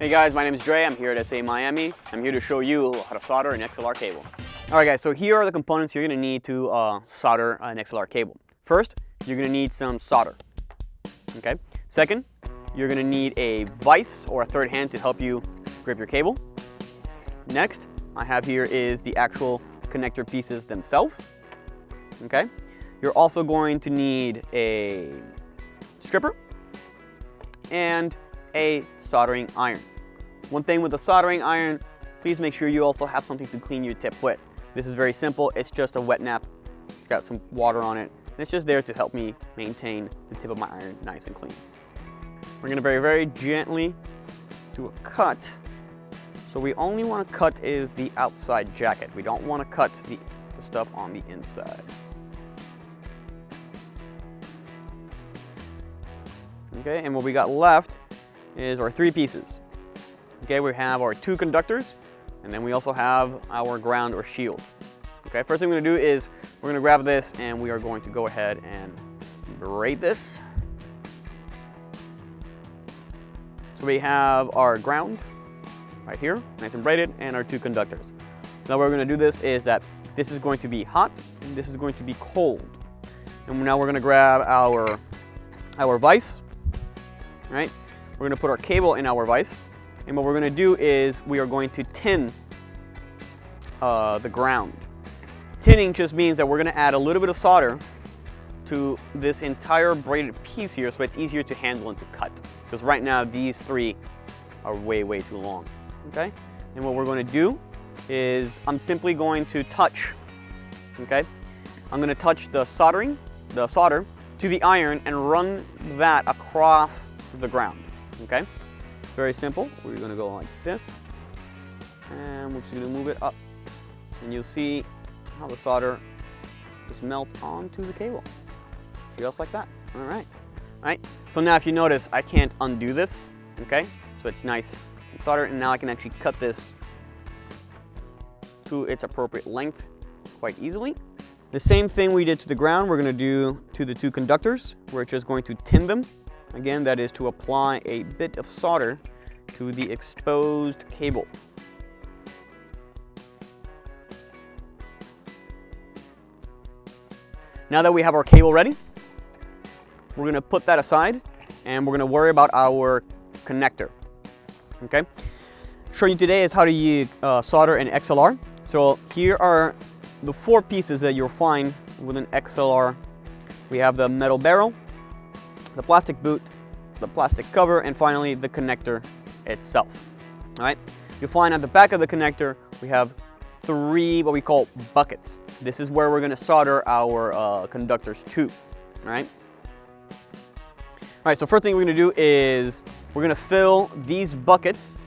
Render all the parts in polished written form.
Hey guys, my name is Dre. I'm here at SAE Miami. I'm here to show you how to solder an XLR cable. Alright guys, so here are the components you're going to need to solder an XLR cable. First, you're going to need some solder. Okay. Second, you're going to need a vise or a third hand to help you grip your cable. Next, I have here is the actual connector pieces themselves. Okay. You're also going to need a stripper and a soldering iron. One thing with the soldering iron, please make sure you also have something to clean your tip with. This is very simple. It's just a wet nap. It's got some water on it. And it's just there to help me maintain the tip of my iron nice and clean. We're going to very gently do a cut. So we only want to cut is the outside jacket. We don't want to cut the stuff on the inside. Okay, and what we got left is our three pieces. Okay, we have our two conductors, and then we also have our ground or shield. Okay, first thing we're gonna do is we're gonna grab this and we are going to go ahead and braid this. So we have our ground right here, nice and braided, and our two conductors. Now we're gonna do this is that this is going to be hot and this is going to be cold. And now we're gonna grab our vise, right? We're gonna put our cable in our vise. And what we're going to do is we are going to tin the ground. Tinning just means that we're going to add a little bit of solder to this entire braided piece here so it's easier to handle and to cut. Because right now these three are way too long. Okay? And what we're going to do is I'm simply going to touch, okay? I'm going to touch the solder to the iron and run that across the ground. Okay? It's very simple. We're going to go like this, and we're just going to move it up, and you'll see how the solder just melts onto the cable, just like that. All right. So now if you notice, I can't undo this. Okay, so it's nice and soldered, and now I can actually cut this to its appropriate length quite easily. The same thing we did to the ground, we're going to do to the two conductors. We're just going to tin them. Again, that is to apply a bit of solder to the exposed cable. Now that we have our cable ready, we're going to put that aside and we're going to worry about our connector. Okay? Showing you today is how to solder an XLR. So here are the four pieces that you'll find with an XLR. We have the metal barrel, the plastic boot, the plastic cover, and finally the connector itself. All right. You'll find at the back of the connector we have three what we call buckets. This is where we're going to solder our conductors to. All right. All right. So first thing we're going to do is we're going to fill these buckets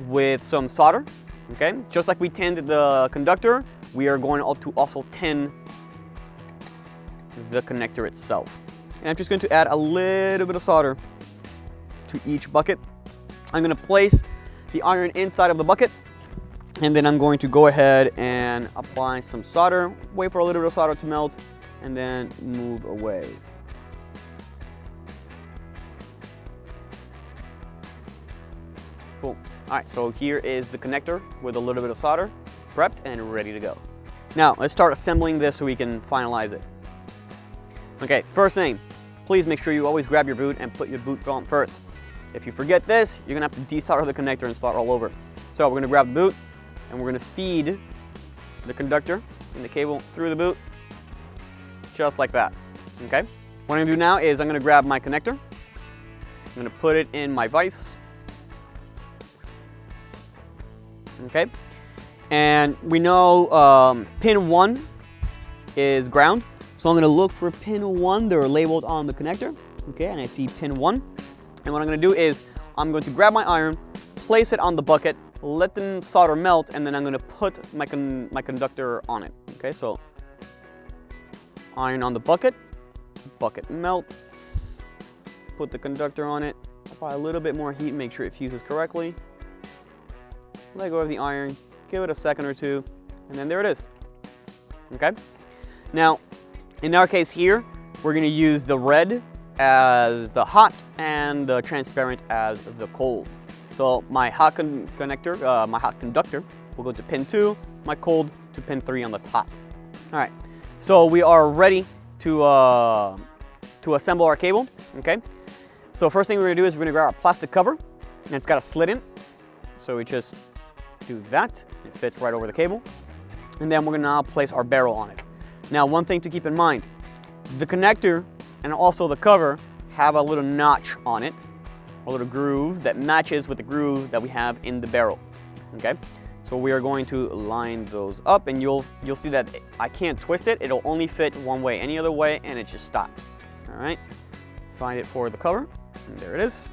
with some solder. Okay. Just like we tinned the conductor, we are going to also tin the connector itself. And I'm just going to add a little bit of solder to each bucket. I'm going to place the iron inside of the bucket, and then I'm going to go ahead and apply some solder, wait for a little bit of solder to melt, and then move away. Cool. All right, so here is the connector with a little bit of solder prepped and ready to go. Now, let's start assembling this so we can finalize it. Okay, first thing, please make sure you always grab your boot and put your boot on first. If you forget this, you're gonna have to desolder the connector and start all over. So we're gonna grab the boot and we're gonna feed the conductor and the cable through the boot, just like that, okay? What I'm gonna do now is I'm gonna grab my connector. I'm gonna put it in my vise, okay? And we know pin 1 is ground. So I'm going to look for pin 1. They're labeled on the connector. Okay, and I see pin 1. And what I'm going to do is I'm going to grab my iron, place it on the bucket, let the solder melt, and then I'm going to put my conductor on it. Okay, so iron on the bucket melts, put the conductor on it, apply a little bit more heat, make sure it fuses correctly. Let go of the iron, give it a second or two, and then there it is. Okay, now in our case here, we're going to use the red as the hot and the transparent as the cold. So my hot connector, my hot conductor will go to pin 2, my cold to pin 3 on the top. All right, so we are ready to assemble our cable, okay? So first thing we're gonna do is we're gonna grab our plastic cover, and it's got a slit in. So we just do that, it fits right over the cable. And then we're gonna now place our barrel on it. Now, one thing to keep in mind, the connector and also the cover have a little notch on it, a little groove that matches with the groove that we have in the barrel, okay? So we are going to line those up, and you'll see that I can't twist it. It'll only fit one way. Any other way, and it just stops. All right, find it for the cover, and there it is.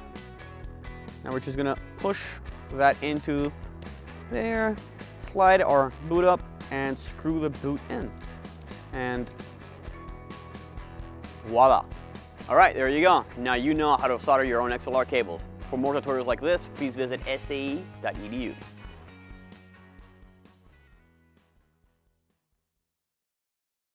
Now we're just gonna push that into there, slide our boot up, and screw the boot in. And voila. All right, there you go. Now you know how to solder your own XLR cables. For more tutorials like this, please visit SAE.edu.